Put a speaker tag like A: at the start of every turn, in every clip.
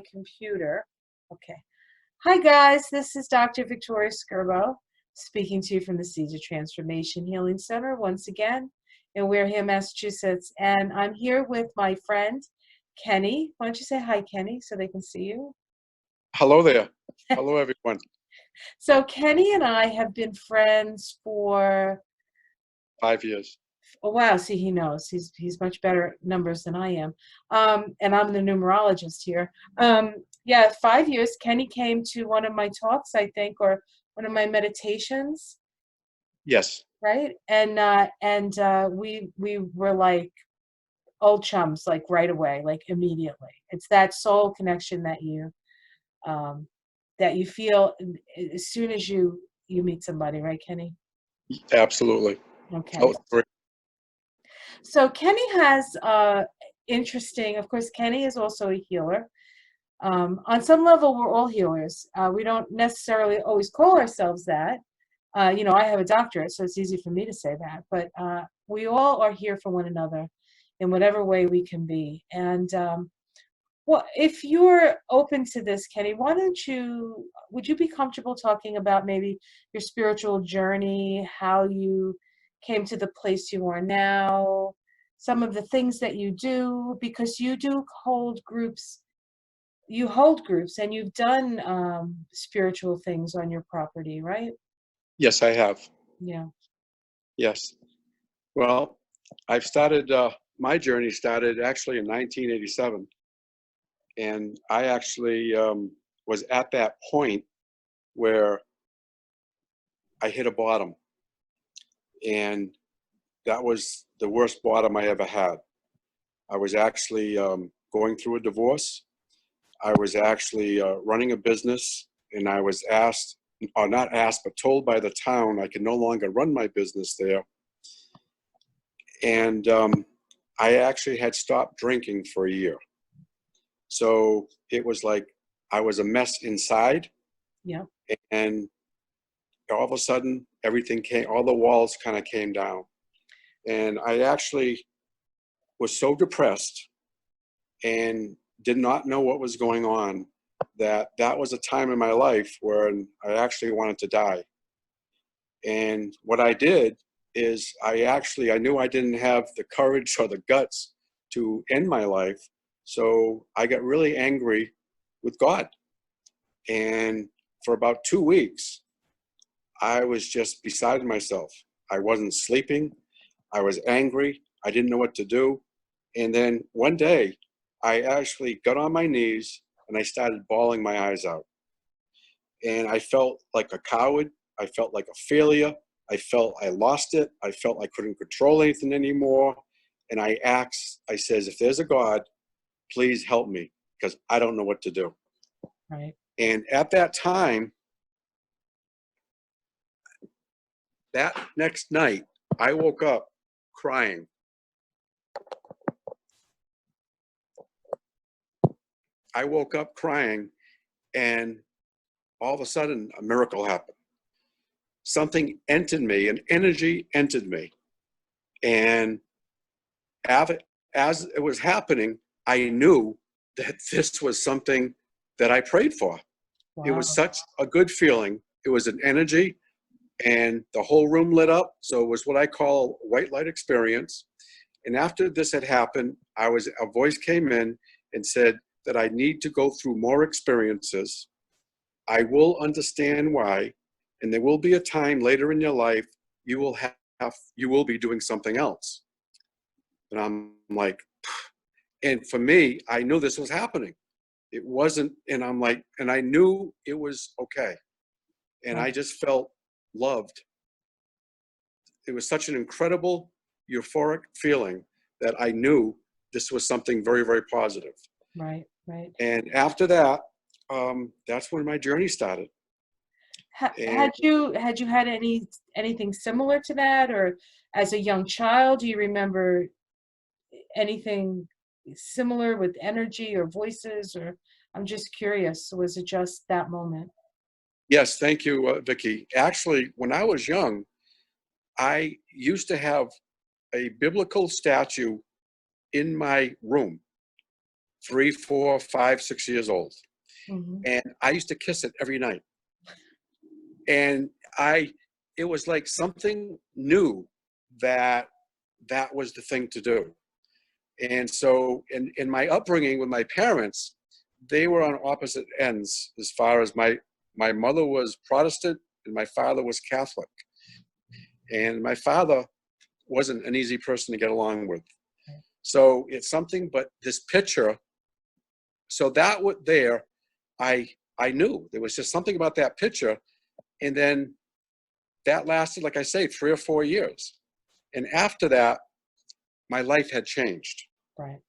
A: my computer. Okay. Hi, guys. This is Dr. Victoria Skirbo speaking to you from the Seeds of Transformation Healing Center once again in Wareham, Massachusetts. And I'm here with my friend, Kenny. Why don't you say hi, Kenny, so they can see you?
B: Hello there. Hello, everyone.
A: So Kenny and I have been friends for
B: 5 years.
A: oh wow, see, he knows. He's much better at numbers than I am. And I'm the numerologist here. Yeah, 5 years. Kenny came to one of my talks, I think, or one of my meditations,
B: Yes,
A: right? And we were like old chums, like right away, like immediately. It's that soul connection um that you feel as soon as you meet somebody, right, Kenny?
B: absolutely.
A: Okay.
B: Oh, great.
A: So Kenny has interesting, of course, Kenny is also a healer. On some level, we're all healers. We don't necessarily always call ourselves that. I have a doctorate, so it's easy for me to say that. But we all are here for one another in whatever way we can be. And well, if you're open to this, Kenny, would you be comfortable talking about maybe your spiritual journey, how you came to the place you are now, some of the things that you do, because you hold groups and you've done spiritual things on your property, right?
B: Yes, I have.
A: Yeah.
B: Yes. Well, my journey started actually in 1987. And I actually was at that point where I hit a bottom. And that was the worst bottom I ever had. I was actually going through a divorce. I was actually running a business, and I was asked, or not asked, but told by the town I could no longer run my business there. And I actually had stopped drinking for a year. So it was like I was a mess inside.
A: Yeah.
B: And all of a sudden, all the walls kind of came down. And I actually was so depressed and did not know what was going on that was a time in my life where I actually wanted to die. And what I did is I knew I didn't have the courage or the guts to end my life. So I got really angry with God. And for about 2 weeks, I was just beside myself. I wasn't sleeping. I was angry. I didn't know what to do. And then one day, I actually got on my knees and I started bawling my eyes out. And I felt like a coward. I felt like a failure. I felt I lost it. I felt I couldn't control anything anymore. And I says, if there's a God, please help me because I don't know what to do.
A: Right.
B: And at that time, that next night, I woke up crying. I woke up crying, and all of a sudden, a miracle happened. Something entered me, an energy entered me. And as it was happening, I knew that this was something that I prayed for. It
A: Wow.
B: was such a good feeling. It was an energy, and the whole room lit up. So it was what I call a white light experience. And after this had happened, a voice came in and said that I need to go through more experiences. I will understand why, and there will be a time later in your life you will be doing something else. And I'm like, and for me, I knew this was happening. It wasn't, and I'm like, and I knew it was okay. And I
A: Right.
B: just felt loved. It was such an incredible, euphoric feeling that I knew this was something very, very positive.
A: Right. Right.
B: And after that, that's when my journey started. And
A: Had you had anything similar to that, or as a young child, do you remember anything similar with energy or voices? Or I'm just curious, was it just that moment?
B: yes, thank you, Vicki. Actually, when I was young, I used to have a biblical statue in my room. 3, 4, 5, 6 years old.
A: Mhm.
B: And I used to kiss it every night. And it was like something new that that was the thing to do. And so in my upbringing with my parents, they were on opposite ends as far as my mother was Protestant and my father was Catholic. And my father wasn't an easy person to get along with. So it's something, but this picture, so that was there, I knew there was just something about that picture. And then that lasted, like I say, 3 or 4 years. And after that, my life had changed.
A: Right.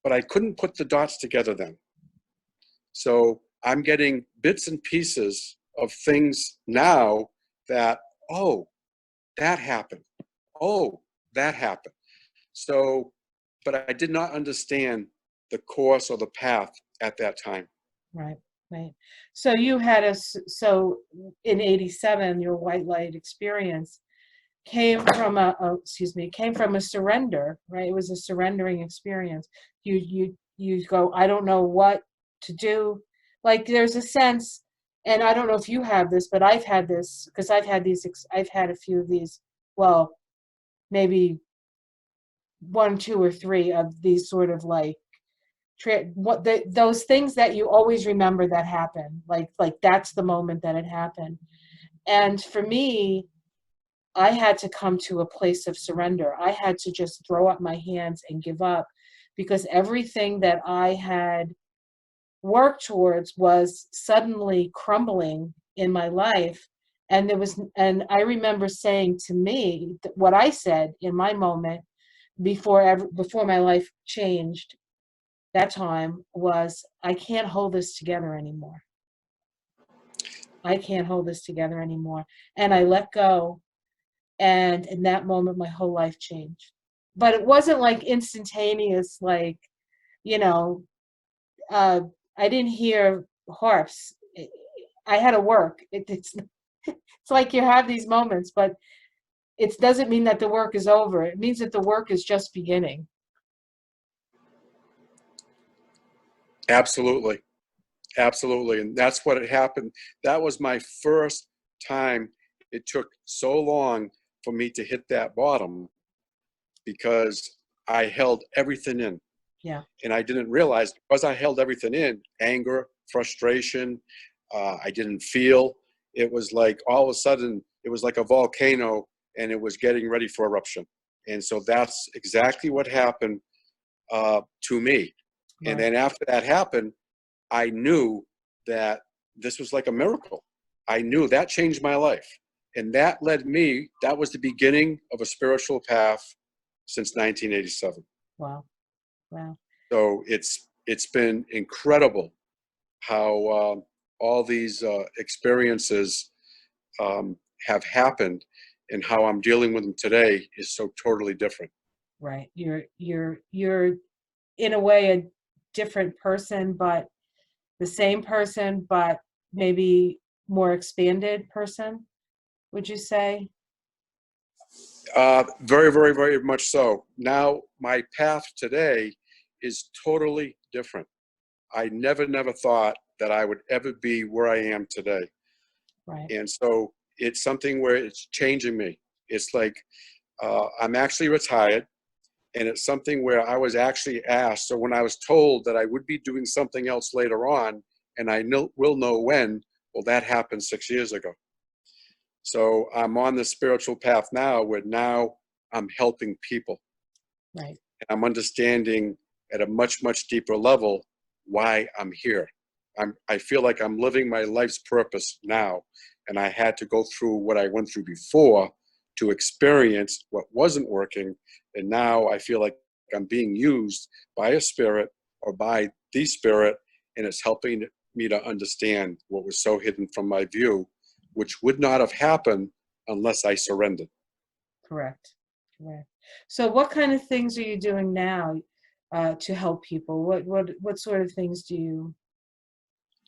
B: But I couldn't put the dots together then. So I'm getting bits and pieces of things now that, oh, that happened. Oh, that happened. So, but I did not understand the course or the path at that time.
A: Right. Right. So you had so in '87, your white light experience came from came from a surrender, right? It was a surrendering experience. You go, I don't know what to do. Like there's a sense, and I don't know if you have this, but I've had this because I've had a few of these, well, maybe 1, 2, or 3 of these sort of like those things that you always remember that happened. Like that's the moment that it happened. And for me, I had to come to a place of surrender. I had to just throw up my hands and give up because everything that I had worked towards was suddenly crumbling in my life. And I remember saying to me what I said in my moment before my life changed that time was, I can't hold this together anymore. I can't hold this together anymore. And I let go. And in that moment, my whole life changed. But it wasn't like instantaneous, like, you know, uh, I didn't hear harps. I had to work. It's like you have these moments, but it doesn't mean that the work is over. It means that the work is just beginning.
B: Absolutely. Absolutely. And that's what had happened. That was my first time. It took so long for me to hit that bottom because I held everything in.
A: Yeah.
B: And I didn't realize because I held everything in, anger, frustration, I didn't feel. It was like all of a sudden, it was like a volcano and it was getting ready for eruption. And so that's exactly what happened to me. And
A: Right.
B: then after that happened, I knew that this was like a miracle. I knew that changed my life. And that led me, that was the beginning of a spiritual path since 1987.
A: Wow. Wow.
B: So it's been incredible how all these experiences um, have happened, and how I'm dealing with them today is so totally different.
A: Right. You're in a way a different person, but the same person, but maybe more expanded person, would you say?
B: Very, very, very much so. Now my path today is totally different. I never thought that I would ever be where I am today.
A: Right.
B: And so it's something where it's changing me. It's like I'm actually retired, and it's something where I was actually asked. So when I was told that I would be doing something else later on, and will know when, well, that happened 6 years ago. So I'm on the spiritual path now where now I'm helping people.
A: Right.
B: And I'm understanding at a much, much deeper level why I'm here. I feel like I'm living my life's purpose now. And I had to go through what I went through before to experience what wasn't working. And now I feel like I'm being used by a spirit or by the spirit, and it's helping me to understand what was so hidden from my view, which would not have happened unless I surrendered.
A: Correct. Correct. So what kind of things are you doing now to help people? What sort of things do you?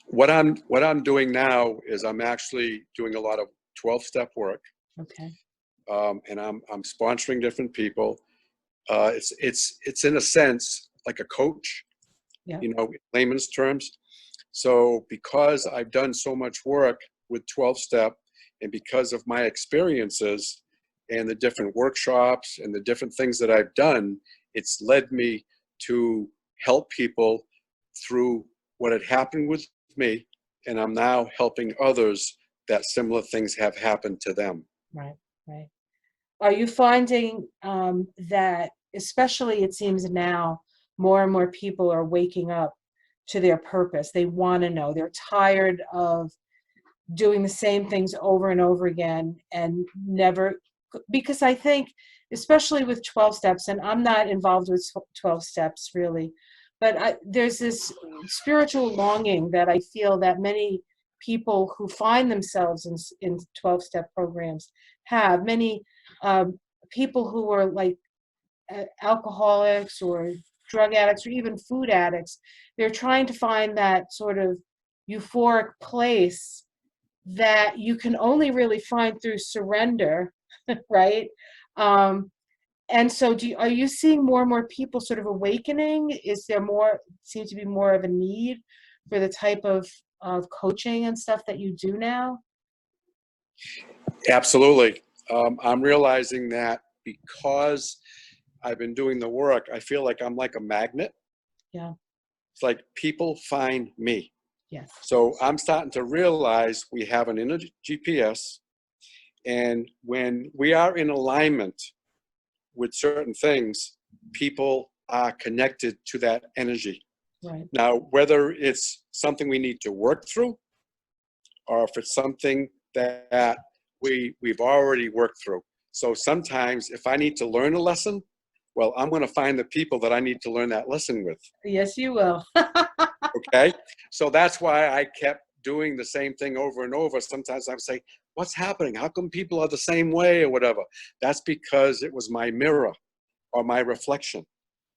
B: What I'm doing now is I'm actually doing a lot of 12-step work,
A: Okay.
B: and I'm sponsoring different people. It's in a sense like a coach,
A: Yeah.
B: you know, in layman's terms. So because I've done so much work with 12-step and because of my experiences and the different workshops and the different things that I've done, it's led me to help people through what had happened with me, and I'm now helping others that similar things have happened to them.
A: Right. Right. Are you finding that, especially it seems now, more and more people are waking up to their purpose? They want to know. They're tired of doing the same things over and over again and never, because I think, especially with 12 steps, and I'm not involved with 12 steps really, but there's this spiritual longing that I feel that many people who find themselves in 12-step programs have. Many um, people who are like alcoholics or drug addicts or even food addicts, they're trying to find that sort of euphoric place that you can only really find through surrender, right? Um, and so are you seeing more and more people sort of awakening? Is there more, seems to be more of a need for the type of coaching and stuff that you do now?
B: Absolutely. I'm realizing that because I've been doing the work, I feel like I'm like a magnet.
A: Yeah.
B: It's like people find me.
A: Yes.
B: So I'm starting to realize we have an inner GPS, and when we are in alignment with certain things, people are connected to that energy.
A: Right.
B: Now, whether it's something we need to work through or if it's something that we've already worked through. So sometimes if I need to learn a lesson, well, I'm going to find the people that I need to learn that lesson with.
A: Yes, you will.
B: Okay. So that's why I kept doing the same thing over and over. Sometimes I would say, what's happening? How come people are the same way or whatever? That's because it was my mirror or my reflection.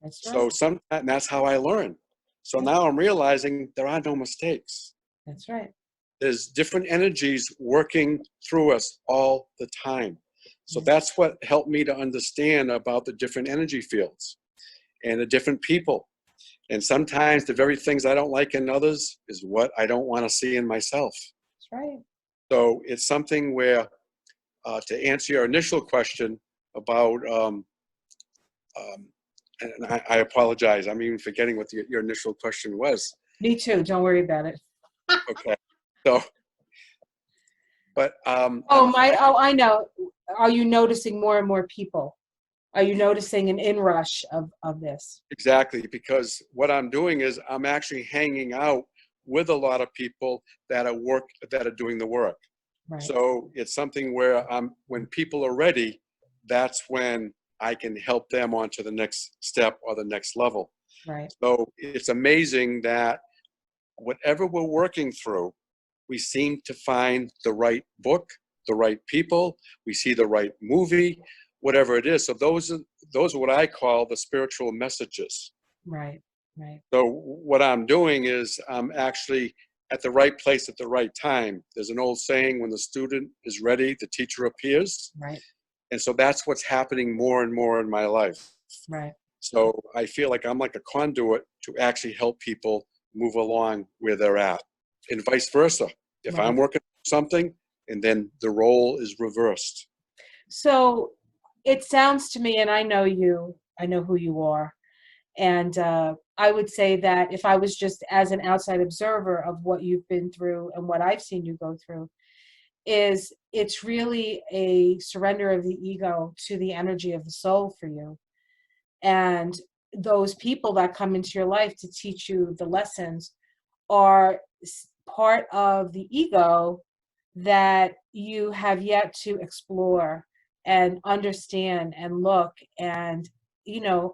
A: That's right.
B: So sometimes that's how I learn. So
A: Yeah.
B: now I'm realizing there are no mistakes.
A: That's right.
B: There's different energies working through us all the time. So
A: Yeah.
B: that's what helped me to understand about the different energy fields and the different people. And sometimes the very things I don't like in others is what I don't want to see in myself.
A: That's right.
B: So it's something where, to answer your initial question about, and I apologize, I'm even forgetting what your initial question was.
A: Me too. Don't worry about it.
B: Okay. So, but
A: Oh, my, oh, I know. Are you noticing more and more people? Are you noticing an inrush of this?
B: exactly, because what I'm doing is I'm actually hanging out with a lot of people that are doing the work.
A: Right.
B: So it's something where when people are ready, that's when I can help them on to the next step or the next level.
A: Right.
B: So it's amazing that whatever we're working through, we seem to find the right book, the right people, we see the right movie, whatever it is. So those are what I call the spiritual messages.
A: Right. Right.
B: So what I'm doing is I'm actually at the right place at the right time. There's an old saying, when the student is ready, the teacher appears.
A: Right.
B: And so that's what's happening more and more in my life.
A: Right.
B: So I feel like I'm like a conduit to actually help people move along where they're at, and vice versa. If
A: Right.
B: I'm working on something and then the role is reversed.
A: So it sounds to me, and I know you, I know who you are, and I would say that if I was just as an outside observer of what you've been through and what I've seen you go through, is it's really a surrender of the ego to the energy of the soul for you. And those people that come into your life to teach you the lessons are part of the ego that you have yet to explore and understand and look and,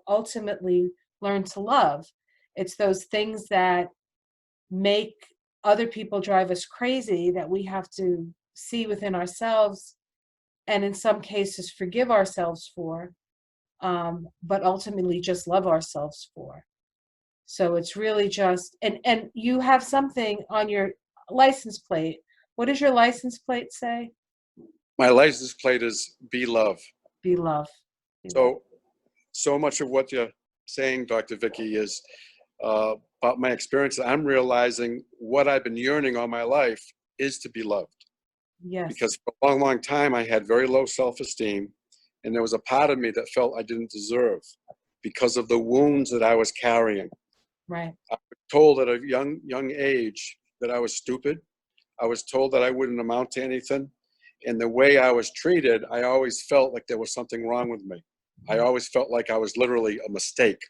A: ultimately learn to love. It's those things that make other people drive us crazy that we have to see within ourselves and in some cases forgive ourselves for, but ultimately just love ourselves for. So it's really just, and you have something on your license plate. What does your license plate say?
B: My license plate is be love.
A: Be love. Be love.
B: So much of what you're saying, Dr. Vicky, is about my experiences, I'm realizing what I've been yearning all my life is to be loved.
A: Yes.
B: Because for a long, long time, I had very low self-esteem, and there was a part of me that felt I didn't deserve because of the wounds that I was carrying.
A: Right.
B: I was told at a young age that I was stupid. I was told that I wouldn't amount to anything. And the way I was treated, I always felt like there was something wrong with me. I always felt like I was literally a mistake.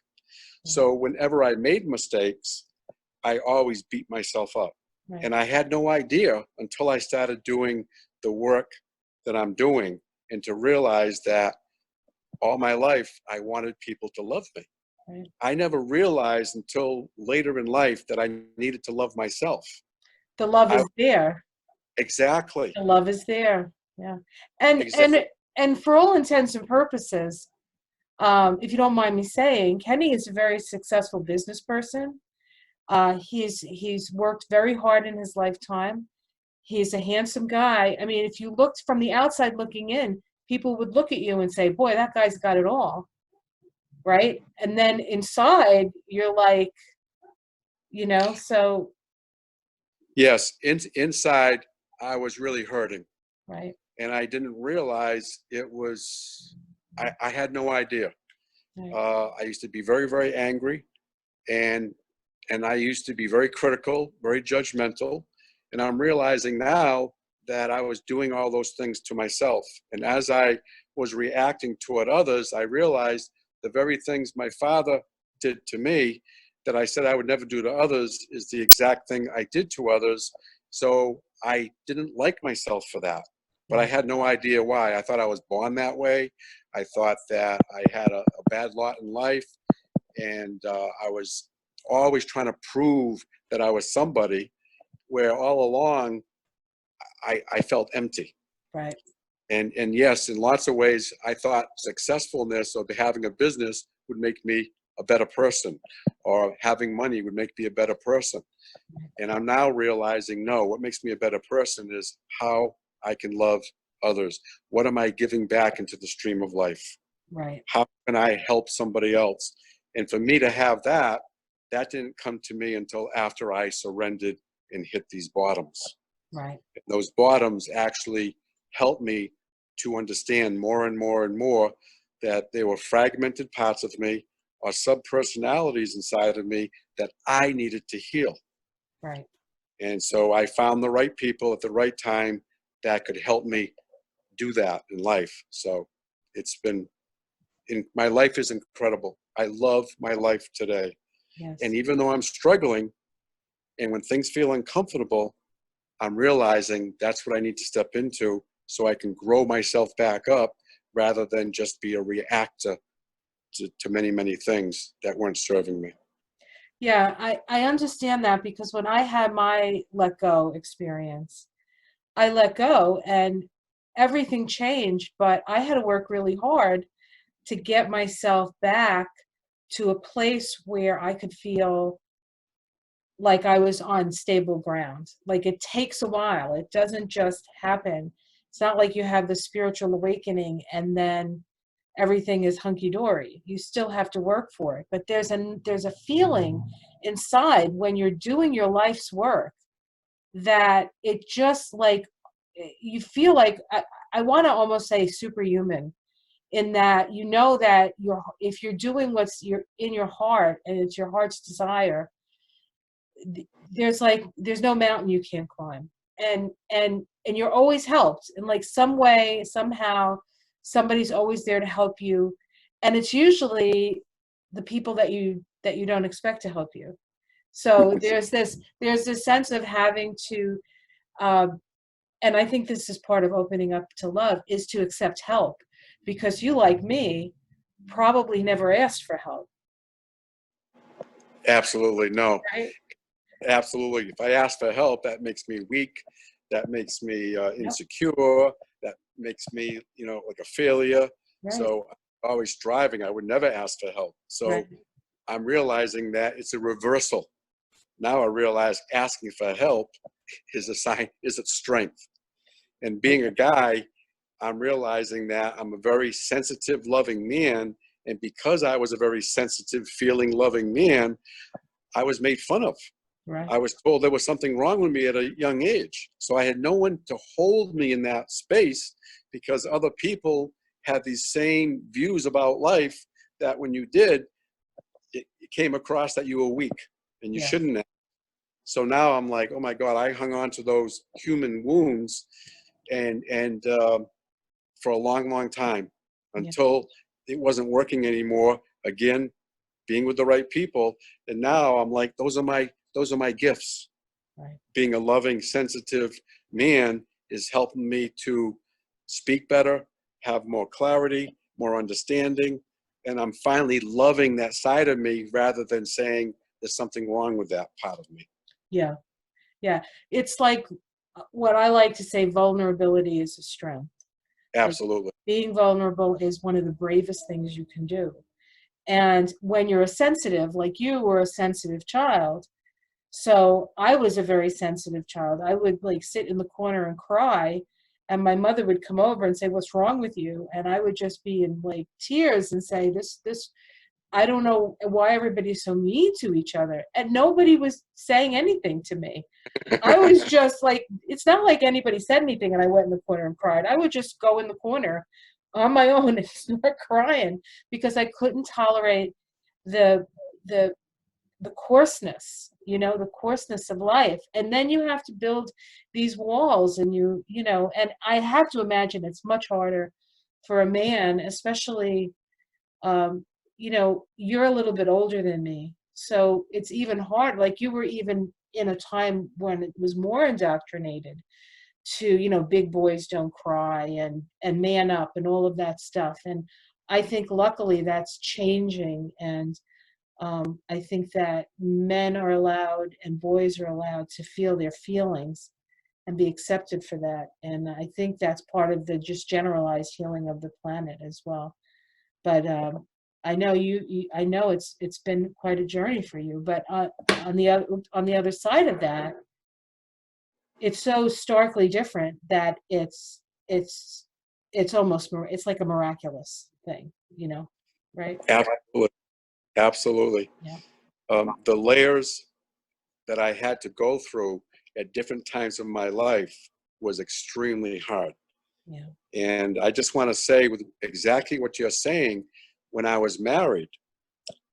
B: So whenever I made mistakes, I always beat myself up.
A: Right.
B: And I had no idea until I started doing the work that I'm doing and to realize that all my life I wanted people to love me.
A: Right.
B: I never realized until later in life that I needed to love myself.
A: The love is there.
B: Exactly.
A: The love is there. Yeah. And
B: Exactly.
A: and for all intents and purposes, if you don't mind me saying, Kenny is a very successful business person. He's worked very hard in his lifetime. He's a handsome guy. I mean, if you looked from the outside looking in, people would look at you and say, "Boy, that guy's got it all." Right? And then inside, you're like, so
B: Yes, inside, I was really hurting.
A: right.
B: And I didn't realize it was, I had no idea.
A: Right.
B: I used to be very, very angry, and I used to be very critical, very judgmental. And I'm realizing now that I was doing all those things to myself. And as I was reacting toward others, I realized the very things my father did to me that I said I would never do to others is the exact thing I did to others. So I didn't like myself for that, but I had no idea why. I thought I was born that way. I thought that I had a bad lot in life, and I was always trying to prove that I was somebody, where all along I felt empty.
A: Right.
B: And yes, in lots of ways, I thought successfulness or having a business would make me a better person, or having money would make me a better person. And I'm now realizing, no, what makes me a better person is how I can love others. What am I giving back into the stream of life?
A: Right.
B: How can I help somebody else? And for me to have that, that didn't come to me until after I surrendered and hit these bottoms.
A: Right.
B: And those bottoms actually helped me to understand more and more and more that there were fragmented parts of me or sub-personalities inside of me that I needed to heal.
A: Right.
B: And so I found the right people at the right time that could help me do that in life. So it's been, my life is incredible. I love my life today.
A: Yes.
B: And even though I'm struggling, and when things feel uncomfortable, I'm realizing that's what I need to step into so I can grow myself back up rather than just be a reactor to many, many things that weren't serving me.
A: Yeah, I understand that, because when I had my let go experience, I let go and everything changed, but I had to work really hard to get myself back to a place where I could feel like I was on stable ground. Like, it takes a while. It doesn't just happen. It's not like you have the spiritual awakening and then everything is hunky-dory. You still have to work for it. But there's a feeling inside when you're doing your life's work that it just like you feel like I want to almost say superhuman, in that you know that if you're doing what's in your heart and it's your heart's desire, there's no mountain you can't climb, and you're always helped in like some way, somehow. Somebody's always there to help you, and it's usually the people that you don't expect to help you. So there's this sense of having to, and I think this is part of opening up to love, is to accept help, because you, like me, probably never asked for help.
B: Absolutely no.
A: Right.
B: Absolutely. If I ask for help, that makes me weak. That makes me
A: Yep.
B: insecure. That makes me, like a failure.
A: Right.
B: So I'm always striving. I would never ask for help. So
A: Right.
B: I'm realizing that it's a reversal. Now I realize asking for help is a sign, is it strength. And being a guy, I'm realizing that I'm a very sensitive, loving man. And because I was a very sensitive, feeling, loving man, I was made fun of.
A: Right.
B: I was told there was something wrong with me at a young age. So I had no one to hold me in that space because other people had these same views about life that when you did, it came across that you were weak and you
A: Yeah.
B: shouldn't have. So now I'm like, oh my God, I hung on to those human wounds and for a long, long time
A: Yeah.
B: until it wasn't working anymore. Again, being with the right people. And now I'm like, those are my gifts.
A: Right.
B: Being a loving, sensitive man is helping me to speak better, have more clarity, more understanding. And I'm finally loving that side of me rather than saying there's something wrong with that part of me.
A: Yeah. Yeah. It's like what I like to say, vulnerability is a strength. Like
B: Absolutely.
A: being vulnerable is one of the bravest things you can do. And when you're a sensitive, like you were a sensitive child, so I was a very sensitive child. I would like sit in the corner and cry, and my mother would come over and say, "What's wrong with you?" And I would just be in like tears and say, "This, I don't know why everybody's so mean to each other." And nobody was saying anything to me. I was just like, it's not like anybody said anything and I went in the corner and cried. I would just go in the corner on my own and start crying because I couldn't tolerate the the the coarseness, the coarseness of life. And then you have to build these walls and and I have to imagine it's much harder for a man, especially you're a little bit older than me. So it's even hard. Like you were even in a time when it was more indoctrinated to, big boys don't cry and man up and all of that stuff. And I think luckily that's changing. And I think that men are allowed and boys are allowed to feel their feelings and be accepted for that. And I think that's part of the just generalized healing of the planet as well. But I know I know it's been quite a journey for you. But on the other side of that, it's so starkly different that it's almost it's like a miraculous thing, right?
B: Absolutely. Absolutely.
A: Yeah,
B: The layers that I had to go through at different times of my life was extremely hard.
A: yeah,
B: And I just want to say with exactly what you're saying, when I was married,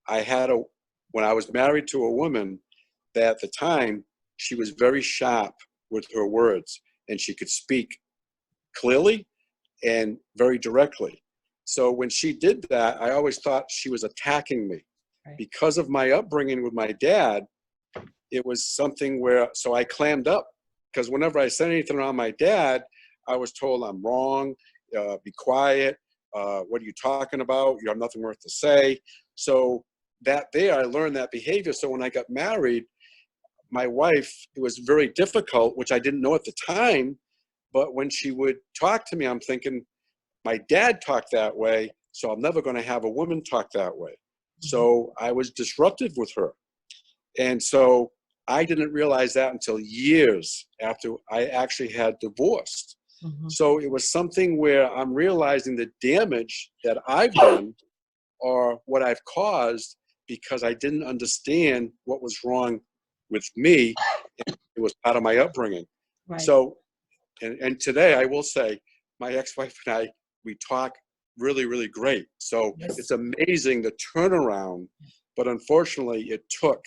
B: I had a, when I was married to a woman that at the time, she was very sharp with her words and she could speak clearly and very directly. So when she did that, I always thought she was attacking me.
A: right.
B: Because of my upbringing with my dad, it was something where, so I clammed up because whenever I said anything around my dad, I was told I'm wrong, be quiet, what are you talking about? You have nothing worth to say. So that there, I learned that behavior. So when I got married, my wife, it was very difficult, which I didn't know at the time, but when she would talk to me, I'm thinking, my dad talked that way, so I'm never going to have a woman talk that way.
A: Mhm.
B: So I was disruptive with her. And so I didn't realize that until years after I actually had divorced.
A: Mhm.
B: So it was something where I'm realizing the damage that I've done or what I've caused because I didn't understand what was wrong with me. It was part of my upbringing.
A: Right.
B: So, and today I will say, my ex-wife and I, we talk really, really great. So
A: Yes.
B: it's amazing the turnaround, but unfortunately it took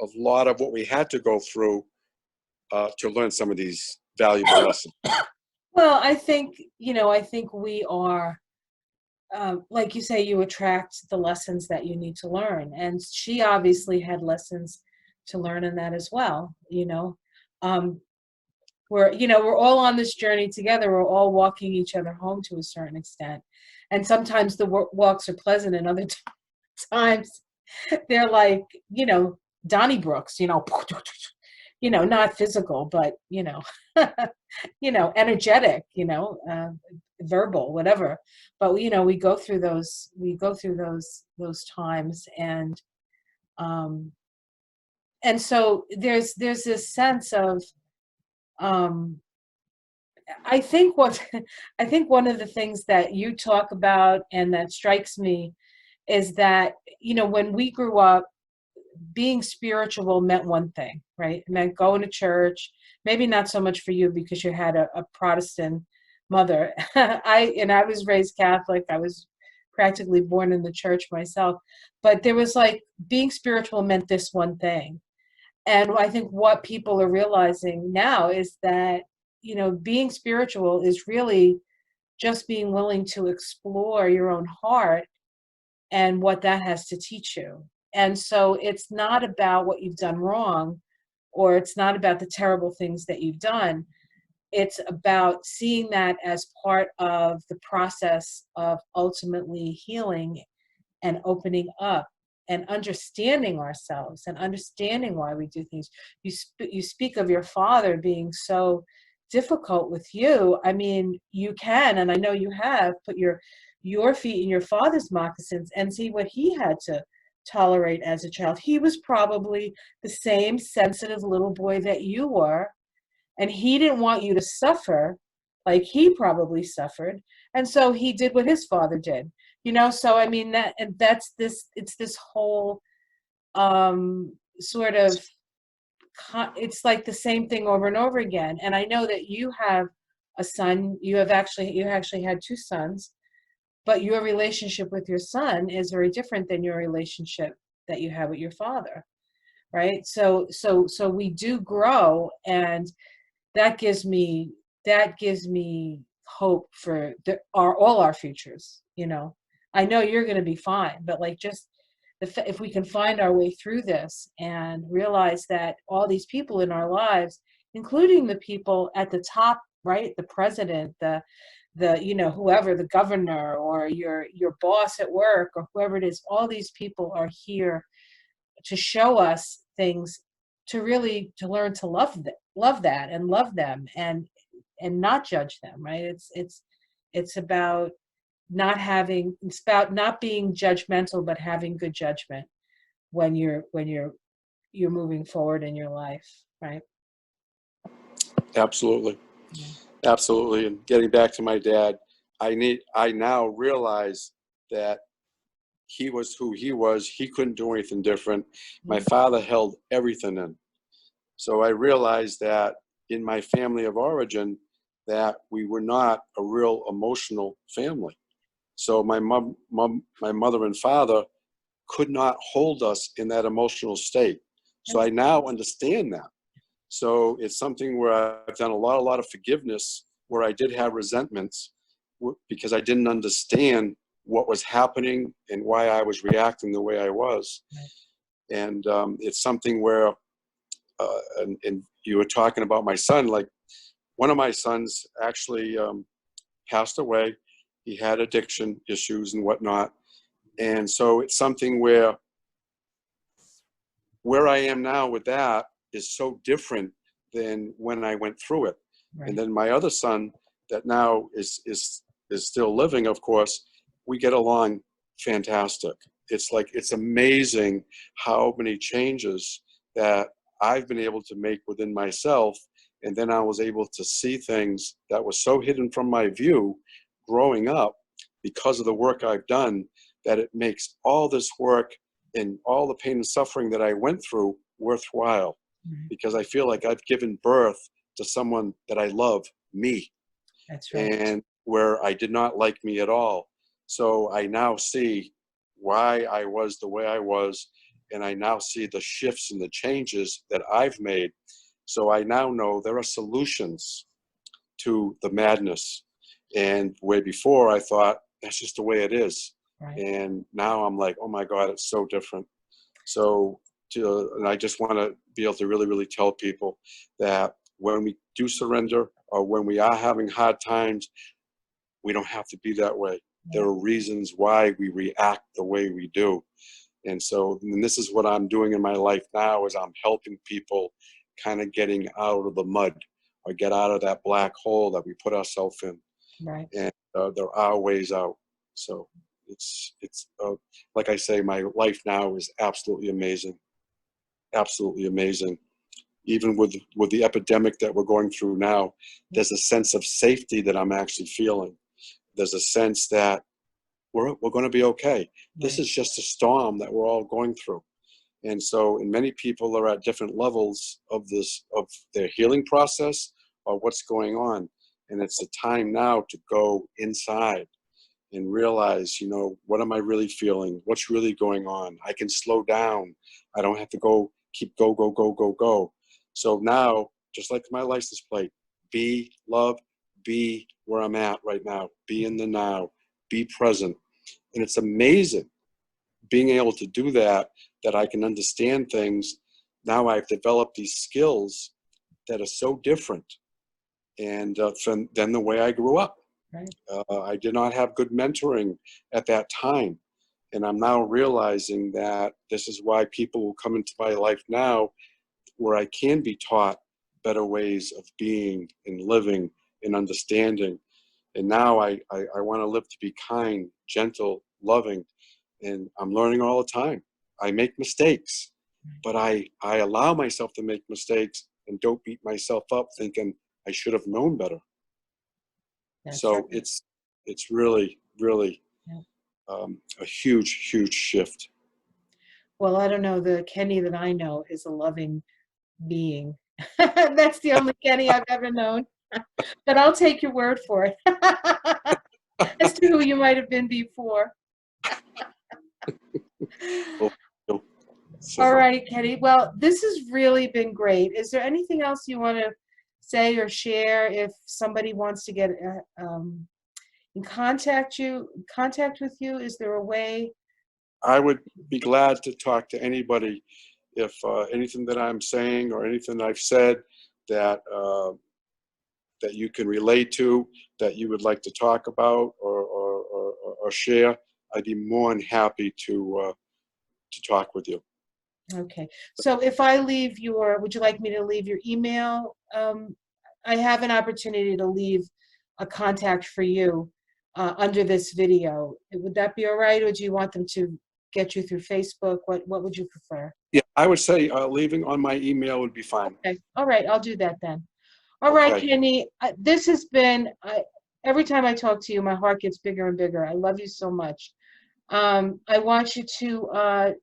B: a lot of what we had to go through to learn some of these valuable lessons.
A: Well, I think we are, like you say, you attract the lessons that you need to learn. And she obviously had lessons to learn in that as well, Um, we're all on this journey together. We're all walking each other home to a certain extent. And sometimes the walks are pleasant and other times they're like, Donnybrooks, not physical, but, energetic, verbal, whatever. But we go through those times. Um, and so there's this sense of, um, I think what I think one of the things that you talk about and that strikes me is that, when we grew up, being spiritual meant one thing, right? It meant going to church. Maybe not so much for you because you had a Protestant mother. I was raised Catholic. I was practically born in the church myself. But there was like being spiritual meant this one thing. And I think what people are realizing now is that, being spiritual is really just being willing to explore your own heart and what that has to teach you. And so it's not about what you've done wrong, or it's not about the terrible things that you've done. It's about seeing that as part of the process of ultimately healing and opening up and understanding ourselves and understanding why we do things. You speak of your father being so difficult with you. I mean, you can, and I know you have, put your feet in your father's moccasins and see what he had to tolerate as a child. He was probably the same sensitive little boy that you were, and he didn't want you to suffer like he probably suffered, and so he did what his father did. So I mean, it's this whole sort of it's like the same thing over and over again. And I know that you have a son. You actually had two sons, but your relationship with your son is very different than your relationship that you have with your father, right? So we do grow, and that gives me hope for all our futures. I know you're going to be fine, but like, just if we can find our way through this and realize that all these people in our lives, including the people at the top, right, the president, the whoever, the governor, or your boss at work, or whoever it is, all these people are here to show us things, to learn to love that and love them, and not judge them, right? It's about it's about not being judgmental, but having good judgment when you're moving forward in your life, right?
B: Absolutely.
A: Yeah.
B: Absolutely. And getting back to my dad, I now realize that he was who he was. He couldn't do anything different. My father held everything in. So I realized that in my family of origin, that we were not a real emotional family. So my mother and father could not hold us in that emotional state. So I now understand that. So it's something where I've done a lot of forgiveness, where I did have resentments because I didn't understand what was happening and why I was reacting the way I was. And it's something where, and you were talking about my son, like one of my sons actually passed away. He had addiction issues and whatnot. And so it's something where I am now with that is so different than when I went through it.
A: Right.
B: And then my other son that now is still living, of course, we get along fantastic. It's amazing how many changes that I've been able to make within myself. And then I was able to see things that were so hidden from my view growing up because of the work I've done, that it makes all this work and all the pain and suffering that I went through worthwhile. Because I feel like I've given birth to someone that I love, me.
A: That's right.
B: And where I did not like me at all. So I now see why I was the way I was, and I now see the shifts and the changes that I've made. So I now know there are solutions to the madness. And where before I thought, that's just the way it is.
A: Right.
B: And now I'm like, oh my God, it's so different. So, and I just want to be able to really tell people that when we do surrender, or when we are having hard times, we don't have to be that way. There are reasons why we react the way we do. And so, and this is what I'm doing in my life now, is I'm helping people kind of getting out of the mud, or get out of that black hole that we put ourselves in.
A: Right.
B: And there are ways out. So it's like I say, my life now is absolutely amazing. Absolutely amazing. Even with the epidemic that we're going through now, there's a sense of safety that I'm actually feeling. There's a sense that we're going to be okay. This is just a storm that we're all going through. And so, and many people are at different levels of their healing process or what's going on. And it's a time now to go inside and realize, what am I really feeling? What's really going on? I can slow down. I don't have to keep go, go, go, go, go. So now, just like my license plate, be love, be where I'm at right now, be in the now, be present. And it's amazing being able to do that I can understand things. Now I've developed these skills that are so different and than the way I grew up.
A: Right.
B: I did not have good mentoring at that time. And I'm now realizing that this is why people will come into my life now, where I can be taught better ways of being and living and understanding. And now I want to live to be kind, gentle, loving. And I'm learning all the time. I make mistakes, but I allow myself to make mistakes and don't beat myself up thinking I should have known better.
A: That's
B: So
A: right.
B: it's really, really
A: Yeah.
B: a huge, huge shift.
A: Well, I don't know. The Kenny that I know is a loving being. That's the only Kenny I've ever known. But I'll take your word for it as to who you might have been before.
B: So,
A: All right, Kenny. Well, this has really been great. Is there anything else you want to say or share if somebody wants to get in contact with you? Is there a way?
B: I would be glad to talk to anybody if anything that I'm saying or anything I've said that that you can relate to, that you would like to talk about or share. I'd be more than happy to talk with you.
A: Okay. So if I leave would you like me to leave your email? I have an opportunity to leave a contact for you under this video. Would that be all right, or do you want them to get you through Facebook? What would you prefer?
B: Yeah, I would say leaving on my email would be fine.
A: Okay. All right. I'll do that then. All right,
B: Okay.
A: Kenny. This has been, every time I talk to you, my heart gets bigger and bigger. I love you so much. I want you to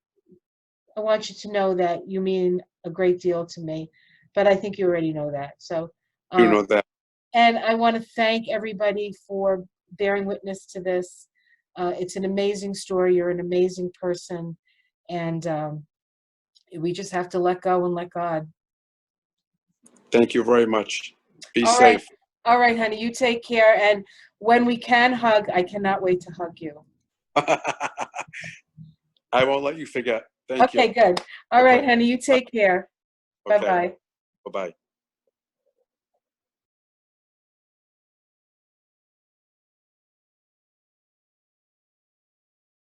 A: know that you mean a great deal to me, but I think you already know that. So,
B: You know that.
A: and I want to thank everybody for bearing witness to this. It's an amazing story. You're an amazing person, and we just have to let go and let God.
B: Thank you very much. Be
A: All right.
B: safe.
A: All right, honey, you take care. And when we can hug, I cannot wait to hug you.
B: I won't let you forget. Thank you.
A: Okay, good. All right,
B: Okay.
A: honey, you take care.
B: Okay.
A: Bye-bye.
B: Bye-bye.